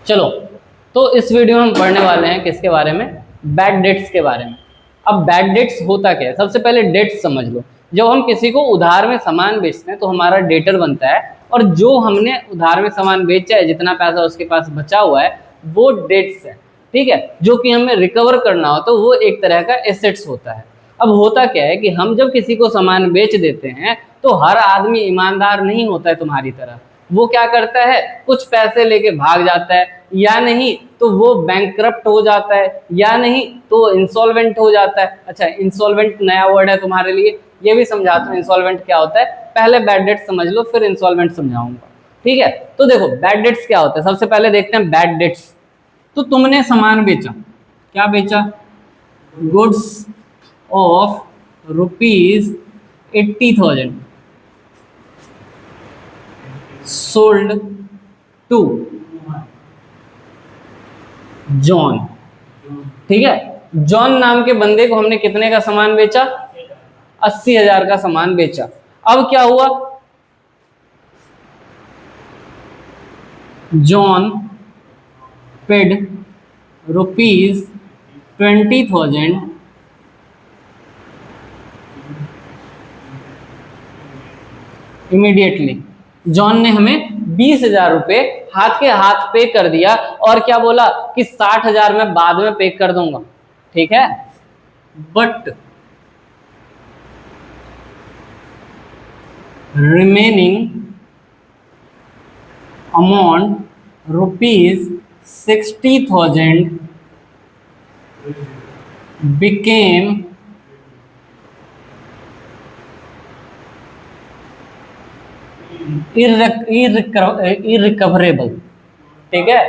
चलो, तो इस वीडियो में हम पढ़ने वाले हैं किसके बारे में, बैड डेट्स के बारे में। अब बैड डेट्स होता क्या है, सबसे पहले डेट्स समझ लो। जब हम किसी को उधार में सामान बेचते हैं तो हमारा डेटर बनता है, और जो हमने उधार में सामान बेचा है, जितना पैसा उसके पास बचा हुआ है, वो डेट्स है। ठीक है, जो कि हमें रिकवर करना हो तो वो एक तरह का एसेट्स होता है। अब होता क्या है कि हम जब किसी को सामान बेच देते हैं तो हर आदमी ईमानदार नहीं होता है तुम्हारी तरह। वो क्या करता है, कुछ पैसे लेके भाग जाता है, या नहीं तो वो बैंकक्रप्ट हो जाता है, या नहीं तो इंसॉल्वेंट हो जाता है। अच्छा, इंसॉल्वेंट नया वर्ड है तुम्हारे लिए, ये भी समझाता हूँ इंसॉल्वेंट क्या होता है। पहले बैड डेट समझ लो, फिर इंसॉल्वेंट समझाऊंगा। ठीक है, तो देखो बैड डेट्स क्या होता है, सबसे पहले देखते हैं बैड डेट्स। तो तुमने सामान बेचा, क्या बेचा, goods of ₹80,000 sold to John. ठीक है, जॉन नाम के बंदे को हमने कितने का सामान बेचा, 80,000 का सामान बेचा। अब क्या हुआ, जॉन पेड ₹20,000 इमीडिएटली। जॉन ने हमें 20,000 रुपए हाथ के हाथ पे कर दिया, और क्या बोला कि 60,000 मैं बाद में पे कर दूंगा। ठीक है, but remaining amount ₹60,000 became irrecoverable. ठीक है,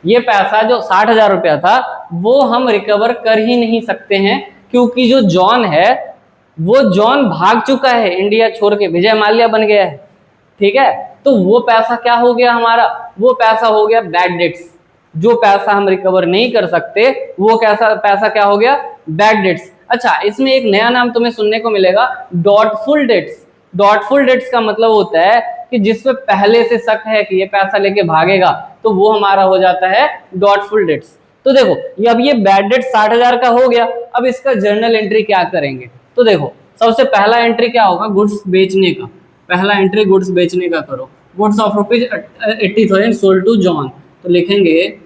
ये पैसा जो 60,000 रुपया था वो हम रिकवर कर ही नहीं सकते हैं, क्योंकि जो जॉन है वो जॉन भाग चुका है, इंडिया छोड़ के विजय माल्या बन गया है। ठीक है, तो वो पैसा क्या हो गया हमारा, वो पैसा हो गया बैड डेट्स। जो पैसा हम रिकवर नहीं कर सकते वो कैसा पैसा क्या हो गया, बैड डेट्स। अच्छा, इसमें एक नया नाम तुम्हें सुनने को मिलेगा, डॉटफुल डेट्स। डॉटफुल डेट्स का मतलब होता है कि जिसपे पहले से शक है कि ये पैसा लेके भागेगा, तो वो हमारा हो जाता है डॉटफुल डेट्स। तो देखो अब ये बैड डेट 60,000 का हो गया। अब इसका जर्नल एंट्री क्या करेंगे, तो देखो सबसे पहला एंट्री क्या होगा, गुड्स बेचने का। पहला एंट्री गुड्स बेचने का करो, goods of ₹80,000 sold to John. तो लिखेंगे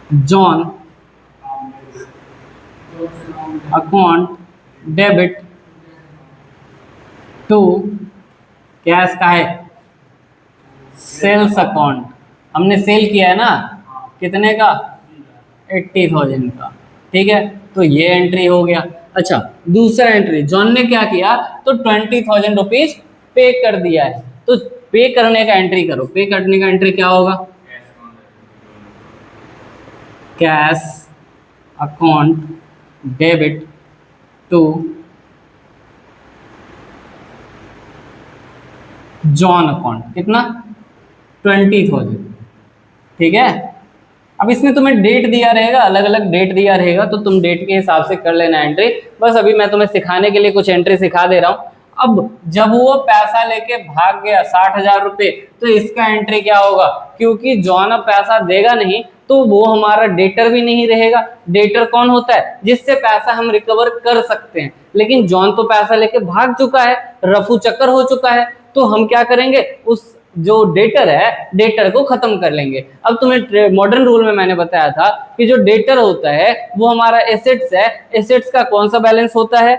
John account debit to, cash का है, सेल्स अकाउंट। हमने सेल किया है ना, कितने का, 80,000 का। ठीक है, तो ये एंट्री हो गया। अच्छा, दूसरा एंट्री, जॉन ने क्या किया, तो 20,000 रुपीज पे कर दिया है। तो पे करने का एंट्री करो, पे करने का एंट्री क्या होगा, cash account debit to John account, कितना, 20,000। ठीक है, अब इसमें तुम्हें डेट दिया रहेगा, अलग अलग डेट दिया रहेगा, तो तुम डेट के हिसाब से कर लेना एंट्री। बस अभी मैं तुम्हें सिखाने के लिए कुछ एंट्री सिखा दे रहा हूं। अब जब वो पैसा लेके भाग गया 60,000 रुपए, तो इसका एंट्री क्या होगा, क्योंकि जॉन अब पैसा देगा नहीं तो वो हमारा डेटर भी नहीं रहेगा। डेटर कौन होता है, जिससे पैसा हम रिकवर कर सकते हैं, लेकिन जॉन तो पैसा लेके भाग चुका है, रफू चक्कर हो चुका है। तो हम क्या करेंगे, उस जो डेटर है, डेटर को खत्म कर लेंगे। अब तुम्हें मॉडर्न रूल में मैंने बताया था कि जो डेटर होता है वो हमारा एसेट्स है। एसेट्स का कौन सा बैलेंस होता है,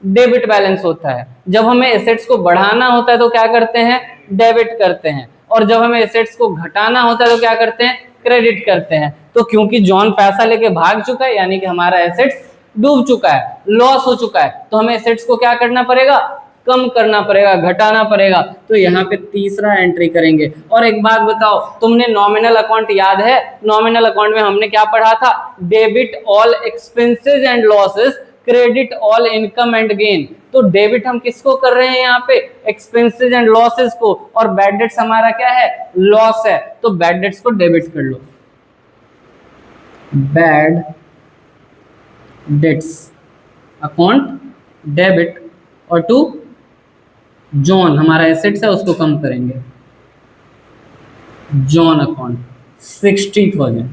डेबिट बैलेंस होता है। जब हमें एसेट्स को बढ़ाना होता है तो क्या करते हैं, डेबिट करते हैं, और जब हमें एसेट्स को घटाना होता है तो क्या करते हैं, क्रेडिट करते हैं। तो क्योंकि जॉन पैसा लेके भाग चुका है, यानी कि हमारा एसेट्स डूब चुका है, लॉस हो चुका है, तो हमें एसेट्स को क्या करना पड़ेगा, कम करना पड़ेगा, घटाना पड़ेगा। तो यहाँ पे तीसरा एंट्री करेंगे। और एक बात बताओ, तुमने नॉमिनल अकाउंट याद है, नॉमिनल अकाउंट में हमने क्या पढ़ा था, debit all expenses and losses, credit all income and gain. तो डेबिट हम किसको कर रहे हैं यहाँ पे, एक्सपेंसेस एंड लॉसेस को, और बैड डेट्स हमारा क्या है, लॉस है। तो बैड डेट्स को डेबिट कर लो, बैड डेट्स अकाउंट डेबिट, और टू जॉन हमारा एसेट्स है उसको कम करेंगे, जॉन अकाउंट। 60,000।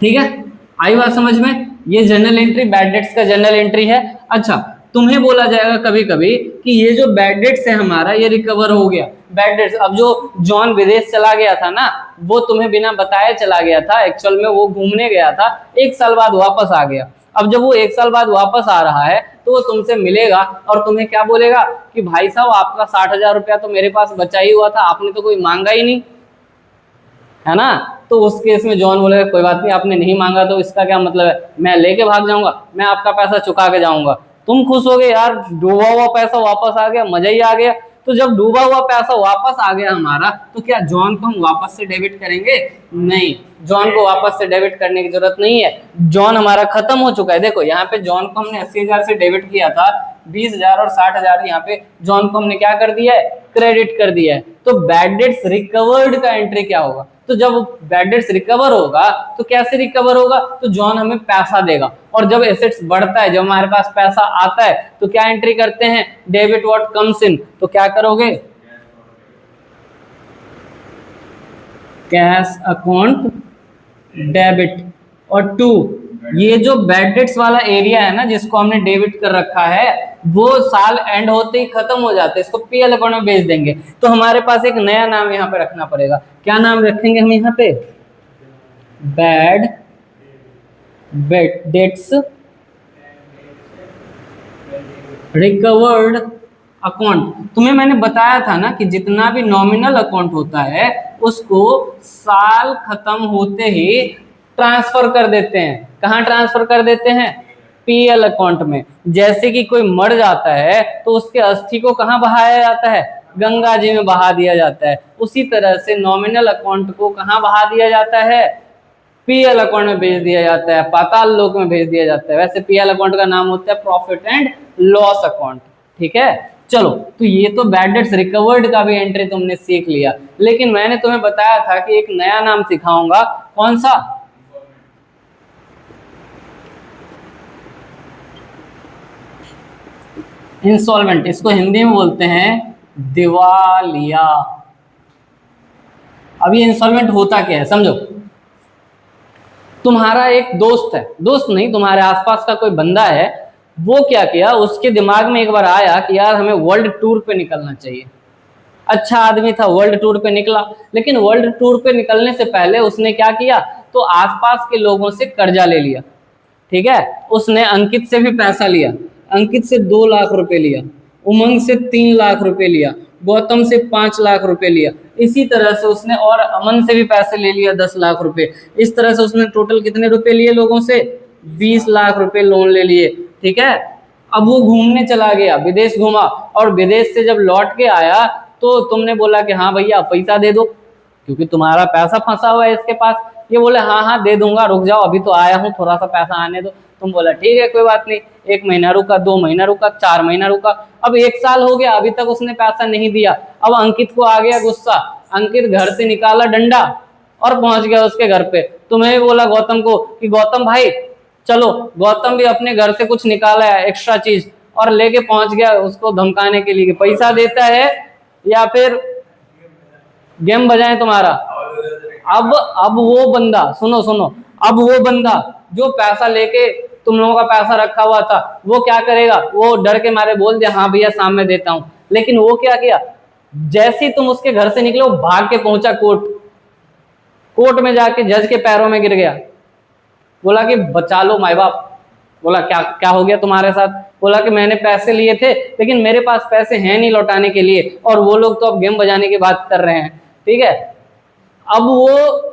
ठीक है, आई बात समझ में? ये जर्नल एंट्री बैड डेट्स का जर्नल एंट्री है। अच्छा, तुम्हें बोला जाएगा कभी कभी कि ये जो बैड डेट्स है हमारा, ये रिकवर हो गया। बैड डेट्स, अब जो जॉन विदेश चला गया था ना, वो तुम्हें बिना बताए चला गया था, एक्चुअल में वो घूमने गया था, 1 साल बाद वापस आ गया। अब जब वो 1 साल बाद वापस आ रहा है तो वो तुमसे मिलेगा और तुम्हें क्या बोलेगा कि भाई साहब आपका 60,000 रुपया तो मेरे पास बचा ही हुआ था, आपने तो कोई मांगा ही नहीं, है ना। तो उस केस में जॉन बोलेगा कोई बात नहीं, आपने नहीं मांगा तो इसका क्या मतलब है, मैं लेके भाग जाऊंगा, मैं आपका पैसा चुका के जाऊंगा। तुम खुश हो गए, यार डूबा हुआ पैसा वापस आ गया, मजा ही आ गया। तो जब डूबा हुआ पैसा वापस आ गया हमारा, तो क्या जॉन को हम वापस से डेबिट करेंगे? नहीं, जॉन को वापस से डेबिट करने की जरूरत नहीं है, जॉन हमारा खत्म हो चुका है। देखो यहाँ पे जॉन को हमने 80,000 से डेबिट किया था, 20,000 और 60,000 यहाँ पे जॉन को हमने क्या कर दिया है, क्रेडिट कर दिया है। तो बैड डेट्स रिकवर्ड का एंट्री क्या होगा? तो जब बैड डेट्स रिकवर होगा तो कैसे रिकवर होगा? तो जॉन हमें पैसा देगा, और जब एसेट्स बढ़ता है, जब हमारे पास पैसा आता है, तो क्या एंट्री करते हैं, डेबिट व्हाट कम्स इन। तो क्या करोगे, कैश अकाउंट डेबिट। और 2, ये जो बैड डेट्स वाला एरिया है ना, जिसको हमने डेबिट कर रखा है, वो साल एंड होते ही खत्म हो जाते हैं, इसको पीएल अकाउंट में भेज देंगे। तो हमारे पास एक नया नाम यहाँ पे रखना पड़ेगा। क्या नाम रखेंगे हम यहाँ पे? Bad debts recovered account. तुम्हें मैंने बताया था ना कि जितना भी नॉमिनल अकाउंट होता है उसको साल खत्म होते ही ट्रांसफर कर देते हैं। कहाँ ट्रांसफर कर देते हैं? पीएल अकाउंट में। जैसे कि कोई मर जाता है तो उसके अस्थि को कहाँ बहाया जाता है? गंगा जी में बहा दिया जाता है। उसी तरह से नॉमिनल अकाउंट को कहाँ बहा दिया जाता है? पीएल अकाउंट में भेज दिया जाता है, पाताल लोक में भेज दिया जाता है। वैसे पीएल अकाउंट का नाम होता है प्रॉफिट एंड लॉस अकाउंट। ठीक है, चलो, तो ये तो बैड डेट्स रिकवर्ड का भी एंट्री तुमने सीख लिया, लेकिन मैंने तुम्हें बताया था कि एक नया नाम सिखाऊंगा। कौन सा? इंस्टॉलमेंट। इसको हिंदी में बोलते हैं दिवालिया। अब ये इंस्टॉलमेंट होता क्या है समझो। तुम्हारा एक दोस्त है, दोस्त नहीं, तुम्हारे आसपास का कोई बंदा है, वो क्या किया, उसके दिमाग में एक बार आया कि यार हमें वर्ल्ड टूर पे निकलना चाहिए। अच्छा आदमी था, वर्ल्ड टूर पे निकला, लेकिन वर्ल्ड टूर पे निकलने से पहले उसने क्या किया, तो आसपास के लोगों से कर्जा ले लिया। ठीक है, उसने अंकित से भी पैसा लिया, अंकित से 2 लाख रुपए लिया, उमंग से 3 लाख रुपए लिया, गौतम से 5 लाख रुपए लिया। इसी तरह से उसने और अमन से भी पैसे ले लिया 10 लाख रुपए। इस तरह से उसने टोटल कितने रुपए लिए लोगों से? 20 लाख रुपए लोन ले लिए। ठीक है, अब वो घूमने चला गया, विदेश घूमा, और विदेश से जब लौट के आया तो तुमने बोला कि हाँ भैया पैसा दे दो, क्योंकि तुम्हारा पैसा फंसा हुआ है इसके पास। ये बोले हाँ हाँ दे दूंगा, रुक जाओ अभी तो आया हूँ, थोड़ा सा पैसा आने दो। तुम बोला ठीक है कोई बात नहीं, 1 महीना रुका, 2 महीना रुका, 4 महीना रुका, अब 1 साल हो गया, अभी तक उसने पैसा नहीं दिया। अब अंकित को आ गया गुस्सा, अंकित घर से निकाला डंडा और पहुंच गया उसके घर पे। तुम्हें बोला गौतम को कि गौतम भाई चलो, गौतम भी अपने घर से कुछ निकाला है एक्स्ट्रा चीज और लेके पहुंच गया उसको धमकाने के लिए कि पैसा देता है या फिर गेम बजाएं तुम्हारा। अब वो बंदा, सुनो सुनो, अब वो बंदा जो पैसा लेके तुम लोगों का पैसा रखा हुआ था, वो क्या करेगा, वो डर के मारे बोल दिया हाँ भैया शाम में देता हूं। लेकिन वो क्या किया, जैसे ही तुम उसके घर से निकले वो भाग के पहुंचा कोर्ट, कोर्ट में जाके जज के पैरों में गिर गया, बोला कि बचा लो माई बाप। बोला क्या क्या हो गया तुम्हारे साथ? बोला कि मैंने पैसे लिए थे लेकिन मेरे पास पैसे हैं नहीं लौटाने के लिए, और वो लोग तो अब गेम बजाने की बात कर रहे हैं। ठीक है, अब वो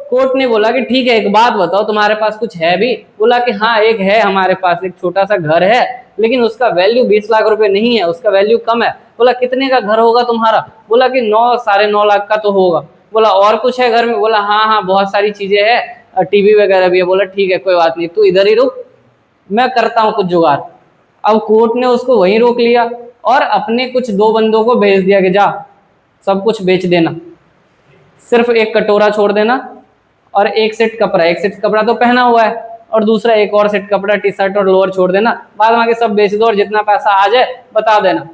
कोर्ट ने बोला कि ठीक है एक बात बताओ तुम्हारे पास कुछ है भी? बोला कि हाँ एक है हमारे पास, एक छोटा सा घर है, लेकिन उसका वैल्यू 20 लाख रुपए नहीं है, उसका वैल्यू कम है। बोला कितने का घर होगा तुम्हारा? बोला कि 9 साढ़े 9 लाख का तो होगा। बोला और कुछ है घर में? बोला हाँ हाँ बहुत सारी चीजें है, टीवी वगैरह भी है। बोला ठीक है कोई बात नहीं, तू इधर ही रुक, मैं करता हूँ कुछ जुगाड़। अब कोर्ट ने उसको वहीं रोक लिया और अपने कुछ 2 बंदों को भेज दिया कि जा सब कुछ बेच देना, सिर्फ एक कटोरा छोड़ देना और एक सेट कपड़ा, एक सेट कपड़ा तो पहना हुआ है, और दूसरा एक और सेट कपड़ा, टी शर्ट और लोअर छोड़ देना, बाद में आके सब बेच दो और जितना पैसा आ जाए बता देना।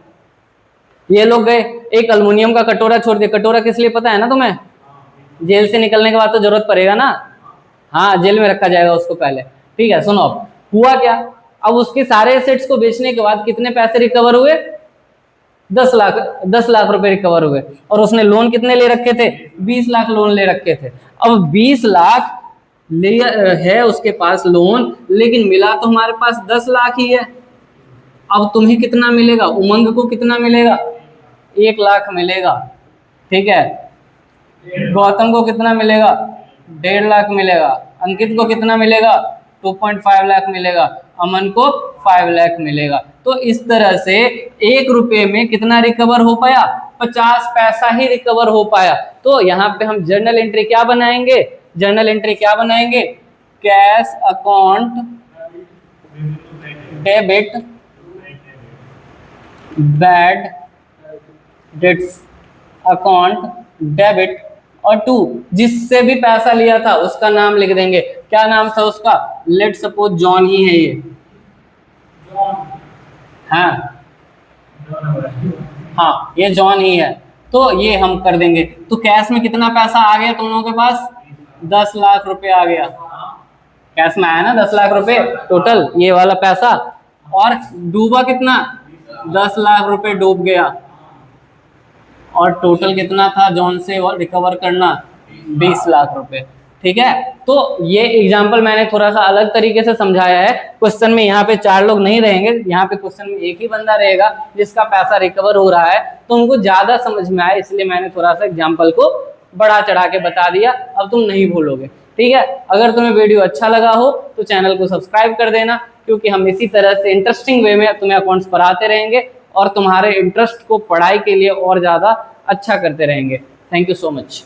ये लोग गए, एक अल्युमिनियम का कटोरा छोड़ दिया। कटोरा किस लिए पता है ना तुम्हें? जेल से निकलने के बाद तो जरूरत पड़ेगा ना, हाँ जेल में रखा जाएगा उसको पहले। ठीक है, सुनो अब हुआ क्या, अब उसके सारे एसेट्स को बेचने के बाद कितने पैसे रिकवर हुए? 10 लाख रुपए रिकवर हुए। और उसने लोन कितने ले रखे थे? 20 लाख लोन ले रखे थे। अब 20 लाख ले है उसके पास लोन, लेकिन मिला तो हमारे पास 10 लाख ही है। अब तुम्हें कितना मिलेगा? उमंग को कितना मिलेगा? 1 लाख मिलेगा। ठीक है, गौतम को कितना मिलेगा? 1.5 लाख मिलेगा। अंकित को कितना मिलेगा? 2.5 लाख मिलेगा। अमन को 5 लाख मिलेगा। तो इस तरह से 1 रुपए में कितना रिकवर हो पाया? 50 पैसा ही रिकवर हो पाया। तो यहाँ पे हम जर्नल एंट्री क्या बनाएंगे? जर्नल एंट्री क्या बनाएंगे? Cash account debit bad debts account debit और 2, जिससे भी पैसा लिया था उसका नाम लिख देंगे। क्या नाम था उसका? लेट सपोज जॉन ही है ये। हाँ हाँ, ये जॉन ही है, तो ये हम कर देंगे। तो कैश में कितना पैसा आ गया तुम लोगों के पास? 10 लाख रुपए आ गया। कैश में आया ना 10 लाख रुपए टोटल, ये वाला पैसा। और डूबा कितना? 10 लाख रुपए डूब गया। और टोटल कितना था जॉन से रिकवर करना? 20 लाख रुपए। ठीक है, तो ये एग्जाम्पल मैंने थोड़ा सा अलग तरीके से समझाया है। क्वेश्चन में यहाँ पे 4 लोग नहीं रहेंगे, यहाँ पे क्वेश्चन में एक ही बंदा रहेगा जिसका पैसा रिकवर हो रहा है, तो उनको ज्यादा समझ में आए इसलिए मैंने थोड़ा सा एग्जाम्पल को बढ़ा चढ़ा के बता दिया। अब तुम नहीं भूलोगे। ठीक है, अगर तुम्हें वीडियो अच्छा लगा हो तो चैनल को सब्सक्राइब कर देना, क्योंकि हम इसी तरह से इंटरेस्टिंग वे में तुम्हें अकाउंट्स पढ़ाते रहेंगे और तुम्हारे इंटरेस्ट को पढ़ाई के लिए और ज्यादा अच्छा करते रहेंगे। Thank you so much.